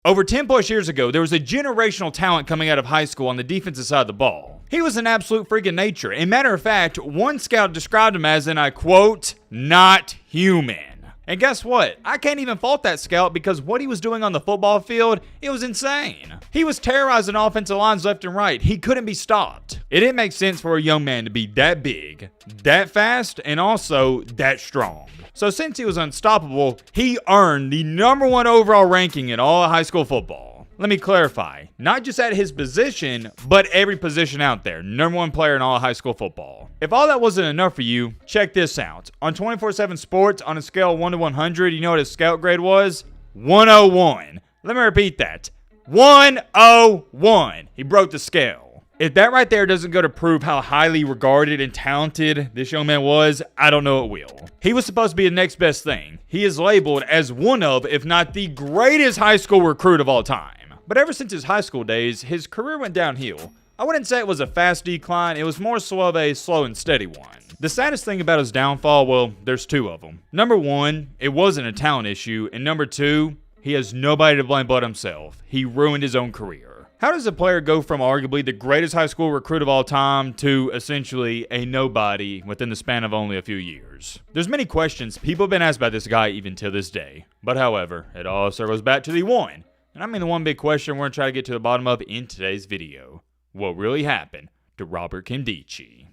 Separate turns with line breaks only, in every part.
Over 10 plus years ago, there was a generational talent coming out of high school on the defensive side of the ball. He was an absolute freak of nature. And matter of fact, one scout described him as, and I quote, not human. And guess what? I can't even fault that scout because what he was doing on the football field, it was insane. He was terrorizing offensive lines left and right. He couldn't be stopped. It didn't make sense for a young man to be that big, that fast, and also that strong. So since he was unstoppable, he earned the #1 overall ranking in all of high school football. Let me clarify, not just at his position, but every position out there. #1 player in all of high school football. If all that wasn't enough for you, check this out. On 24/7 Sports, on a scale of 1 to 100, you know what his scout grade was? 101. Let me repeat that. 101. He broke the scale. If that right there doesn't go to prove how highly regarded and talented this young man was, I don't know what will. He was supposed to be the next best thing. He is labeled as one of, if not the greatest high school recruit of all time. But ever since his high school days, his career went downhill. I wouldn't say it was a fast decline, it was more so of a slow and steady one. The saddest thing about his downfall, well, there's two of them. Number one, it wasn't a talent issue, and number two, he has nobody to blame but himself. He ruined his own career. How does a player go from arguably the greatest high school recruit of all time to essentially a nobody within the span of only a few years? There's many questions people have been asked about this guy even to this day. But however, it all circles back to the one. And I mean the one big question we're going to try to get to the bottom of in today's video. What really happened to Robert Nkemdiche?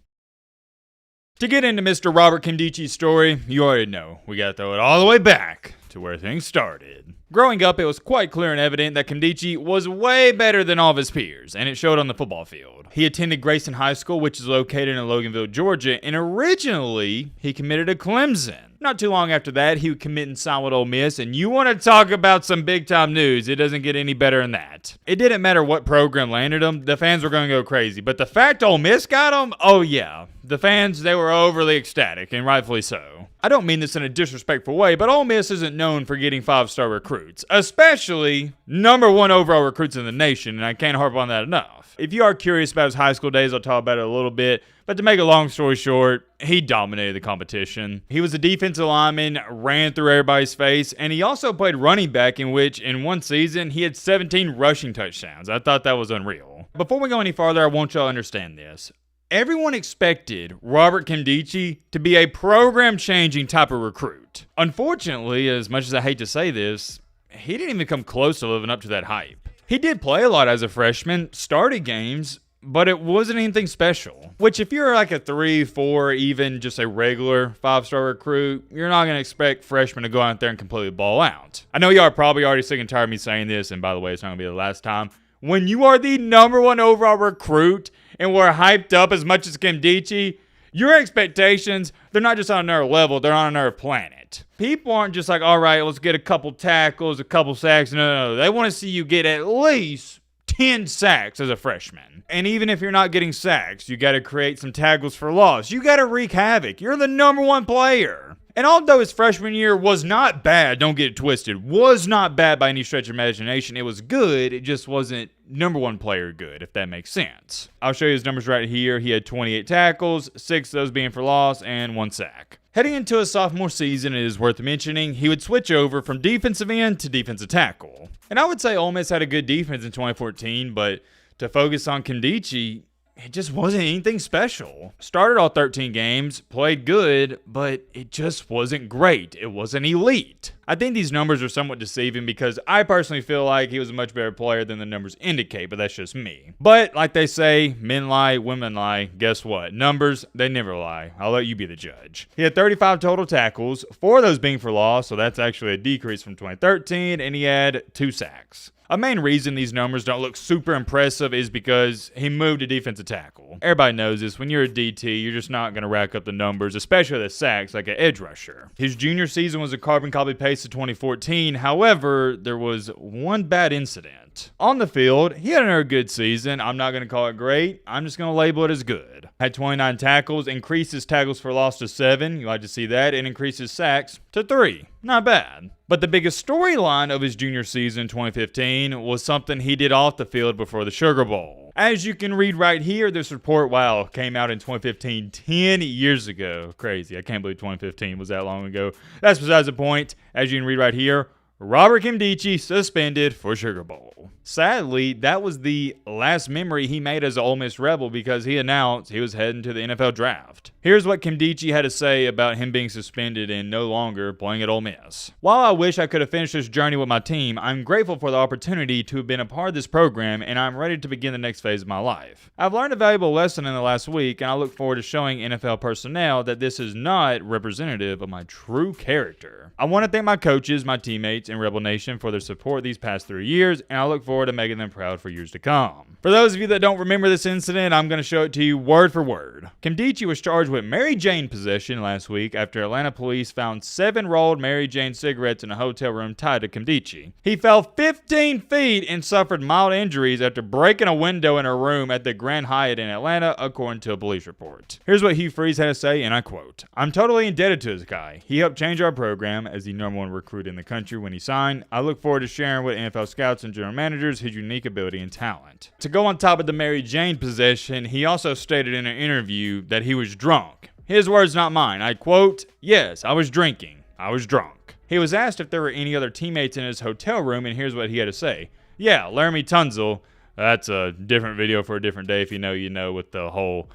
To get into Mr. Robert Nkemdiche's story, you already know. We got to throw it all the way back to where things started. Growing up, it was quite clear and evident that Nkemdiche was way better than all of his peers, and it showed on the football field. He attended Grayson High School, which is located in Loganville, Georgia, and originally, he committed to Clemson. Not too long after that, he would commit and sign with Ole Miss, and you want to talk about some big-time news, it doesn't get any better than that. It didn't matter what program landed him, the fans were going to go crazy, but the fact Ole Miss got him, oh yeah. The fans, they were overly ecstatic, and rightfully so. I don't mean this in a disrespectful way, but Ole Miss isn't known for getting 5-star recruits, especially #1 overall recruits in the nation, and I can't harp on that enough. If you are curious about his high school days, I'll talk about it a little bit, but to make a long story short, he dominated the competition. He was a defensive lineman, ran through everybody's face, and he also played running back, in which, in one season, he had 17 rushing touchdowns. I thought that was unreal. Before we go any farther, I want y'all to understand this. Everyone expected Robert Nkemdiche to be a program-changing type of recruit. Unfortunately, as much as I hate to say this, he didn't even come close to living up to that hype. He did play a lot as a freshman, started games, but it wasn't anything special. Which if you're like a 3, 4, even just a regular 5-star recruit, you're not going to expect freshmen to go out there and completely ball out. I know y'all are probably already sick and tired of me saying this, and by the way, it's not going to be the last time. When you are the #1 overall recruit and we're hyped up as much as Nkemdiche, your expectations, they're not just on another level, they're on another planet. People aren't just like, all right, let's get a couple tackles, a couple sacks. No. They want to see you get at least 10 sacks as a freshman. And even if you're not getting sacks, you got to create some tackles for loss. You got to wreak havoc. You're the #1 player. And although his freshman year was not bad, don't get it twisted, was not bad by any stretch of imagination, it was good, it just wasn't #1 player good, if that makes sense. I'll show you his numbers right here. He had 28 tackles, 6 of those being for loss, and 1 sack. Heading into his sophomore season, it is worth mentioning, he would switch over from defensive end to defensive tackle. And I would say Ole Miss had a good defense in 2014, but to focus on Nkemdiche, it just wasn't anything special. Started all 13 games, played good, but it just wasn't great. It wasn't elite. I think these numbers are somewhat deceiving because I personally feel like he was a much better player than the numbers indicate, but that's just me. But like they say, men lie, women lie. Guess what? Numbers, they never lie. I'll let you be the judge. He had 35 total tackles, 4 of those being for loss, so that's actually a decrease from 2013, and he had 2 sacks. A main reason these numbers don't look super impressive is because he moved to defensive tackle. Everybody knows this. When you're a DT, you're just not going to rack up the numbers, especially the sacks, like an edge rusher. His junior season was a carbon copy paste of 2014. However, there was one bad incident. On the field, he had another good season. I'm not going to call it great. I'm just going to label it as good. Had 29 tackles, increased his tackles for loss to 7. You like to see that. And increased his sacks to 3. Not bad. But the biggest storyline of his junior season, 2015, was something he did off the field before the Sugar Bowl. As you can read right here, this report, wow, came out in 2015, 10 years ago. Crazy. I can't believe 2015 was that long ago. That's besides the point. As you can read right here, Robert Nkemdiche suspended for Sugar Bowl. Sadly, that was the last memory he made as an Ole Miss Rebel because he announced he was heading to the NFL Draft. Here's what Nkemdiche had to say about him being suspended and no longer playing at Ole Miss. While I wish I could have finished this journey with my team, I'm grateful for the opportunity to have been a part of this program, and I'm ready to begin the next phase of my life. I've learned a valuable lesson in the last week, and I look forward to showing NFL personnel that this is not representative of my true character. I want to thank my coaches, my teammates, and Rebel Nation for their support these past 3 years, and I look forward to making them proud for years to come. For those of you that don't remember this incident, I'm going to show it to you word for word. Nkemdiche was charged with Mary Jane possession last week after Atlanta police found 7 rolled Mary Jane cigarettes in a hotel room tied to Nkemdiche. He fell 15 feet and suffered mild injuries after breaking a window in a room at the Grand Hyatt in Atlanta, according to a police report. Here's what Hugh Freeze had to say, and I quote, "I'm totally indebted to this guy. He helped change our program as the number 1 recruit in the country when he signed. I look forward to sharing with NFL scouts and general managers his unique ability and talent." To go on top of the Mary Jane possession, he also stated in an interview that he was drunk. His words, not mine. I quote, "Yes, I was drinking. I was drunk." He was asked if there were any other teammates in his hotel room, and here's what he had to say. "Yeah, Laramie Tunsil." That's a different video for a different day. If you know, you know, with the whole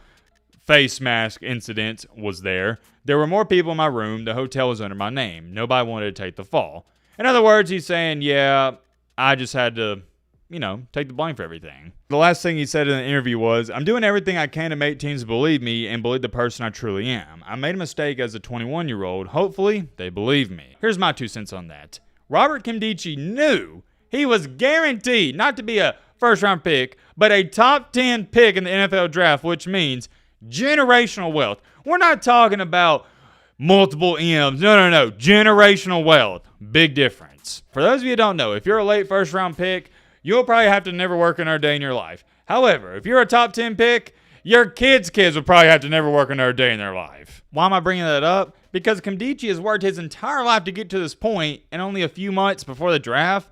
face mask incident was there. "There were more people in my room. The hotel was under my name. Nobody wanted to take the fall." In other words, he's saying, yeah, I just had to, take the blame for everything. The last thing he said in the interview was, "I'm doing everything I can to make teams believe me and believe the person I truly am. I made a mistake as a 21-year-old. Hopefully, they believe me." Here's my 2 cents on that. Robert Nkemdiche knew he was guaranteed not to be a first-round pick, but a top 10 pick in the NFL draft, which means generational wealth. We're not talking about multiple M's. No. Generational wealth. Big difference. For those of you who don't know, if you're a late first-round pick, you'll probably have to never work another day in your life. However, if you're a top 10 pick, your kids' will probably have to never work another day in their life. Why am I bringing that up? Because Nkemdiche has worked his entire life to get to this point, and only a few months before the draft,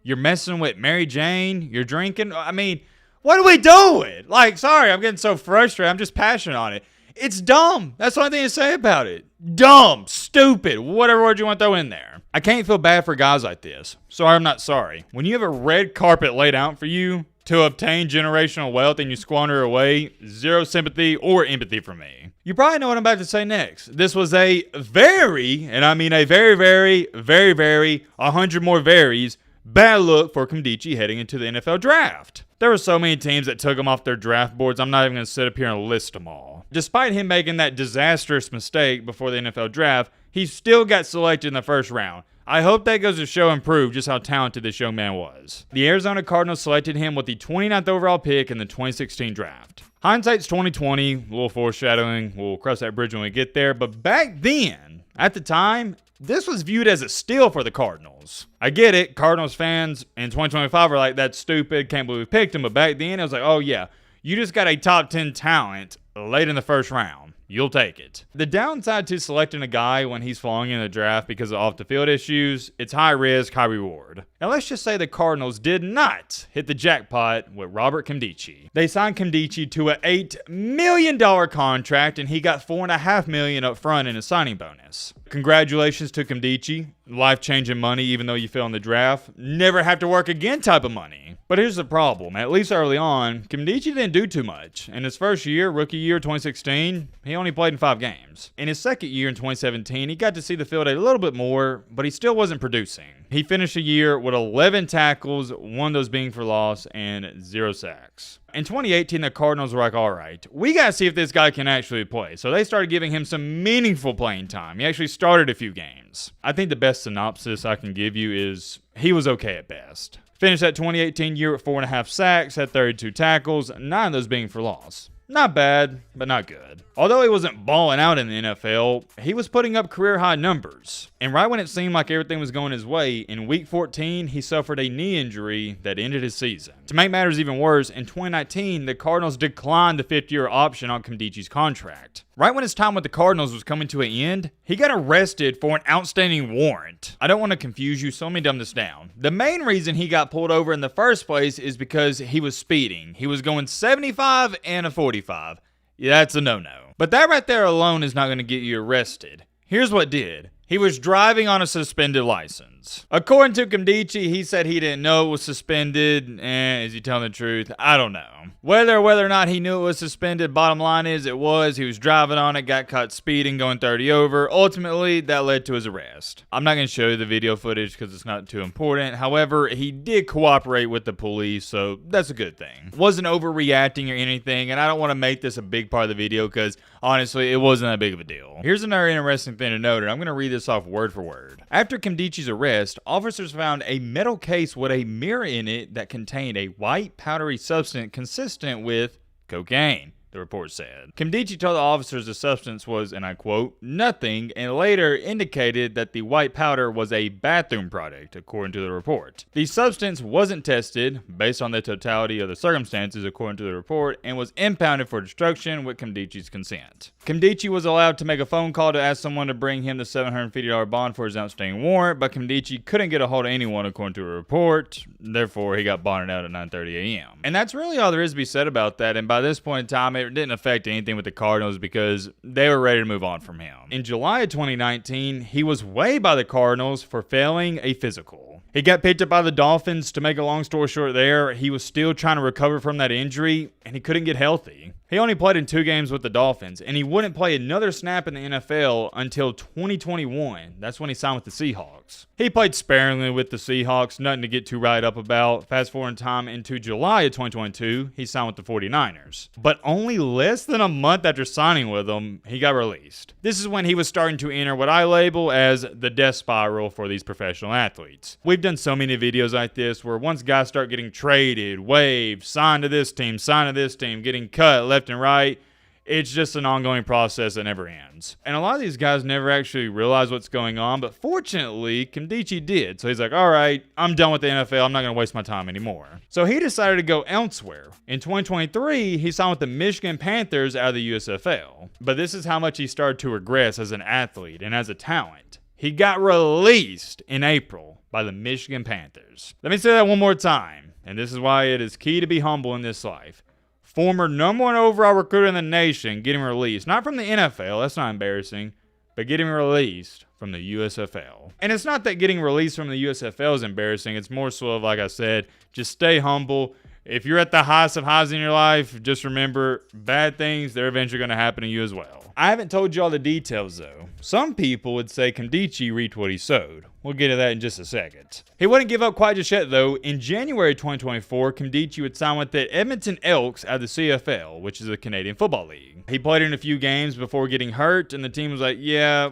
you're messing with Mary Jane, you're drinking. I mean, what are we doing? Sorry, I'm getting so frustrated. I'm just passionate on it. It's dumb. That's the only thing to say about it. Dumb, stupid, whatever word you want to throw in there. I can't feel bad for guys like this. Sorry, I'm not sorry. When you have a red carpet laid out for you to obtain generational wealth and you squander away, zero sympathy or empathy from me. You probably know what I'm about to say next. This was a very, and I mean a very, very, very, very, 100 more varies, bad look for Nkemdiche heading into the NFL draft. There were so many teams that took him off their draft boards, I'm not even going to sit up here and list them all. Despite him making that disastrous mistake before the NFL draft, he still got selected in the first round. I hope that goes to show and prove just how talented this young man was. The Arizona Cardinals selected him with the 29th overall pick in the 2016 draft. Hindsight's 2020, a little foreshadowing, we'll cross that bridge when we get there, but back then, at the time, this was viewed as a steal for the Cardinals. I get it, Cardinals fans in 2025 are like, that's stupid, can't believe we picked him, but back then it was like, oh yeah, you just got a top 10 talent late in the first round. You'll take it. The downside to selecting a guy when he's falling in the draft because of off-the-field issues, it's high risk, high reward. Now let's just say the Cardinals did not hit the jackpot with Robert Nkemdiche. They signed Nkemdiche to an $8 million contract and he got $4.5 million up front in a signing bonus. Congratulations to Nkemdiche. Life-changing money even though you fail in the draft. Never have to work again type of money. But here's the problem. At least early on, Nkemdiche didn't do too much. In his first year, rookie year 2016, he only played in 5 games. In his second year in 2017, he got to see the field a little bit more, but he still wasn't producing. He finished the year with 11 tackles, one of those being for loss, and 0 sacks. In 2018, the Cardinals were like, all right, we got to see if this guy can actually play. So they started giving him some meaningful playing time. He actually started a few games. I think the best synopsis I can give you is he was okay at best. Finished that 2018 year with 4.5 sacks, had 32 tackles, 9 of those being for loss. Not bad, but not good. Although he wasn't balling out in the NFL, he was putting up career-high numbers. And right when it seemed like everything was going his way, in Week 14, he suffered a knee injury that ended his season. To make matters even worse, in 2019, the Cardinals declined the 5th-year option on Nkemdiche's contract. Right when his time with the Cardinals was coming to an end, he got arrested for an outstanding warrant. I don't want to confuse you, so let me dumb this down. The main reason he got pulled over in the first place is because he was speeding. He was going 75 and a 45. Yeah, that's a no-no. But that right there alone is not going to get you arrested. Here's what did. He was driving on a suspended license. According to Nkemdiche, he said he didn't know it was suspended. Is he telling the truth? I don't know. Whether or not he knew it was suspended, bottom line is it was. He was driving on it, got caught speeding, going 30 over. Ultimately, that led to his arrest. I'm not going to show you the video footage because it's not too important. However, he did cooperate with the police, so that's a good thing. Wasn't overreacting or anything, and I don't want to make this a big part of the video because honestly, it wasn't that big of a deal. Here's another interesting thing to note, and I'm going to read this off word for word. After Nkemdiche's arrest, officers found a metal case with a mirror in it that contained a white powdery substance consistent with cocaine, the report said. Nkemdiche told the officers the substance was, and I quote, nothing, and later indicated that the white powder was a bathroom product, according to the report. The substance wasn't tested, based on the totality of the circumstances, according to the report, and was impounded for destruction with Nkemdiche's consent. Nkemdiche was allowed to make a phone call to ask someone to bring him the $750 bond for his outstanding warrant, but Nkemdiche couldn't get a hold of anyone, according to a report. Therefore, he got bonded out at 9:30 a.m. And that's really all there is to be said about that, and by this point in time, it didn't affect anything with the Cardinals because they were ready to move on from him. In July of 2019, he was waived by the Cardinals for failing a physical. He got picked up by the Dolphins. To make a long story short there, he was still trying to recover from that injury, and he couldn't get healthy. He only played in 2 games with the Dolphins, and he wouldn't play another snap in the NFL until 2021. That's when he signed with the Seahawks. He played sparingly with the Seahawks, nothing to get too right up about. Fast forward in time into July of 2022, he signed with the 49ers. But only less than a month after signing with them, he got released. This is when he was starting to enter what I label as the death spiral for these professional athletes. We've done so many videos like this where once guys start getting traded, waived, signed to this team, getting cut left and right, it's just an ongoing process that never ends. And a lot of these guys never actually realize what's going on, but fortunately, Nkemdiche did. So he's like, all right, I'm done with the NFL. I'm not going to waste my time anymore. So he decided to go elsewhere. In 2023, he signed with the Michigan Panthers out of the USFL. But this is how much he started to regress as an athlete and as a talent. He got released in April by the Michigan Panthers. Let me say that one more time, and this is why it is key to be humble in this life. Former #1 overall recruiter in the nation getting released, not from the NFL, that's not embarrassing, but getting released from the USFL. And it's not that getting released from the USFL is embarrassing, it's more so of, like I said, just stay humble. If you're at the highest of highs in your life, just remember, bad things, they're eventually going to happen to you as well. I haven't told you all the details, though. Some people would say Nkemdiche reaped what he sowed. We'll get to that in just a second. He wouldn't give up quite just yet, though. In January 2024, Nkemdiche would sign with the Edmonton Elks out of the CFL, which is a Canadian football league. He played in a few games before getting hurt, and the team was like, yeah,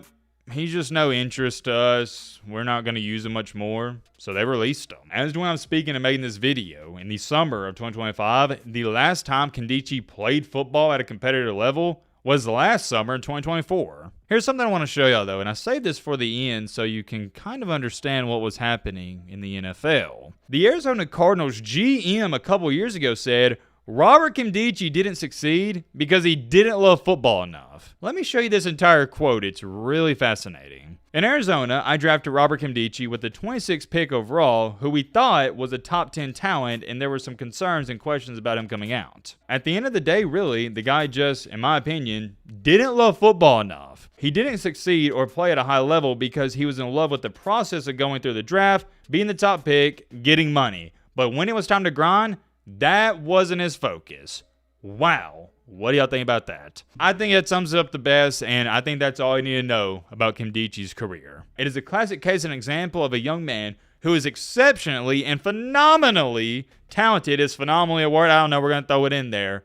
he's just no interest to us. We're not going to use him much more. So they released him. As when I'm speaking and making this video, in the summer of 2025, the last time Nkemdiche played football at a competitive level was last summer in 2024. Here's something I want to show y'all though, and I saved this for the end so you can kind of understand what was happening in the NFL. The Arizona Cardinals GM a couple years ago said, Robert Nkemdiche didn't succeed because he didn't love football enough. Let me show you this entire quote. It's really fascinating. In Arizona, I drafted Robert Nkemdiche with the 26th pick overall, who we thought was a top 10 talent, and there were some concerns and questions about him coming out. At the end of the day, really, the guy just, in my opinion, didn't love football enough. He didn't succeed or play at a high level because he was in love with the process of going through the draft, being the top pick, getting money. But when it was time to grind, that wasn't his focus. Wow. What do y'all think about that? I think that sums it up the best, and I think that's all you need to know about Nkemdiche's career. It is a classic case and example of a young man who is exceptionally and phenomenally talented. Is phenomenally a word? I don't know. We're going to throw it in there.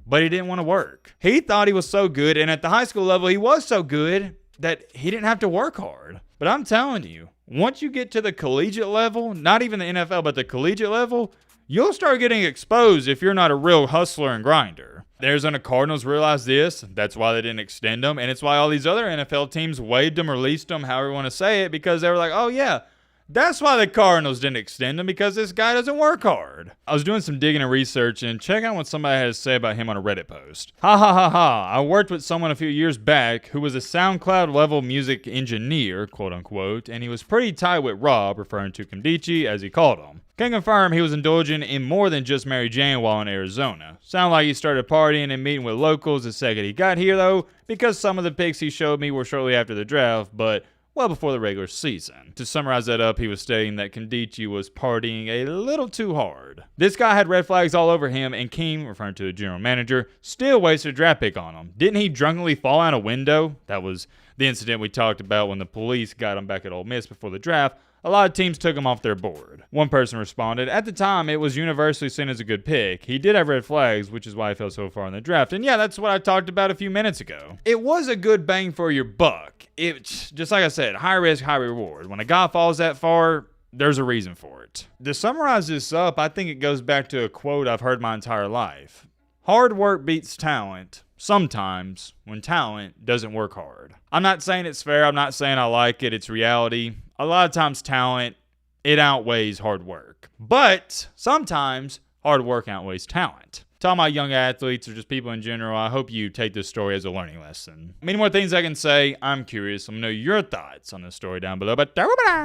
But he didn't want to work. He thought he was so good, and at the high school level, he was so good that he didn't have to work hard. But I'm telling you, once you get to the collegiate level, not even the NFL, but the collegiate level, you'll start getting exposed if you're not a real hustler and grinder. The Arizona Cardinals realized this. That's why they didn't extend him. And it's why all these other NFL teams waived him, released him, however you want to say it, because they were like, oh yeah, that's why the Cardinals didn't extend him, because this guy doesn't work hard. I was doing some digging and research and checking out what somebody had to say about him on a Reddit post. Ha ha ha ha. I worked with someone a few years back who was a SoundCloud level music engineer, quote unquote, and he was pretty tight with Rob, referring to Nkemdiche as he called him. Can confirm he was indulging in more than just Mary Jane while in Arizona. Sound like he started partying and meeting with locals the second he got here though, because some of the pics he showed me were shortly after the draft, but well before the regular season. To summarize that up, he was stating that Nkemdiche was partying a little too hard. This guy had red flags all over him, and Keem, referring to the general manager, still wasted a draft pick on him. Didn't he drunkenly fall out a window? That was the incident we talked about when the police got him back at Ole Miss before the draft. A lot of teams took him off their board. One person responded, at the time, it was universally seen as a good pick. He did have red flags, which is why he fell so far in the draft. And yeah, that's what I talked about a few minutes ago. It was a good bang for your buck. It's just like I said, high risk, high reward. When a guy falls that far, there's a reason for it. To summarize this up, I think it goes back to a quote I've heard my entire life. Hard work beats talent sometimes when talent doesn't work hard. I'm not saying it's fair. I'm not saying I like it. It's reality. A lot of times talent, it outweighs hard work. But sometimes hard work outweighs talent. To all my young athletes or just people in general, I hope you take this story as a learning lesson. Many more things I can say. I'm curious. Let me know your thoughts on this story down below. But